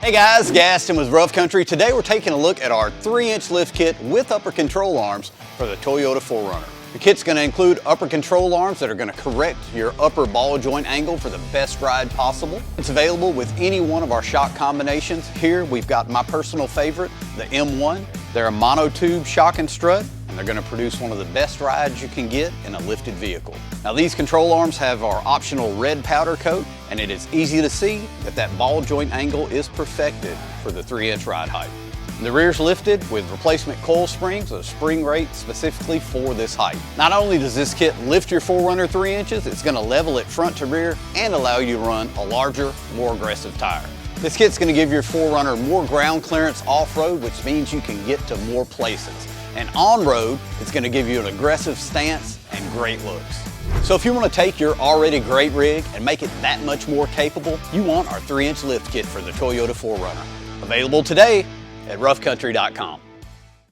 Hey guys, Gaston with Rough Country. Today we're taking a look at our 3-inch lift kit with upper control arms for the Toyota 4Runner. The kit's going to include upper control arms that are going to correct your upper ball joint angle for the best ride possible. It's available with any one of our shock combinations. Here we've got my personal favorite, the M1. They're a monotube shock and strut, and they're going to produce one of the best rides you can get in a lifted vehicle. Now these control arms have our optional red powder coat, and it is easy to see that ball joint angle is perfected for the 3-inch ride height. The rear's lifted with replacement coil springs, a spring rate specifically for this height. Not only does this kit lift your 4Runner 3 inches, it's going to level it front to rear and allow you to run a larger, more aggressive tire. This kit's going to give your 4Runner more ground clearance off-road, which means you can get to more places. And on-road, it's going to give you an aggressive stance and great looks. So if you want to take your already great rig and make it that much more capable, you want our 3-inch lift kit for the Toyota 4Runner. Available today at roughcountry.com.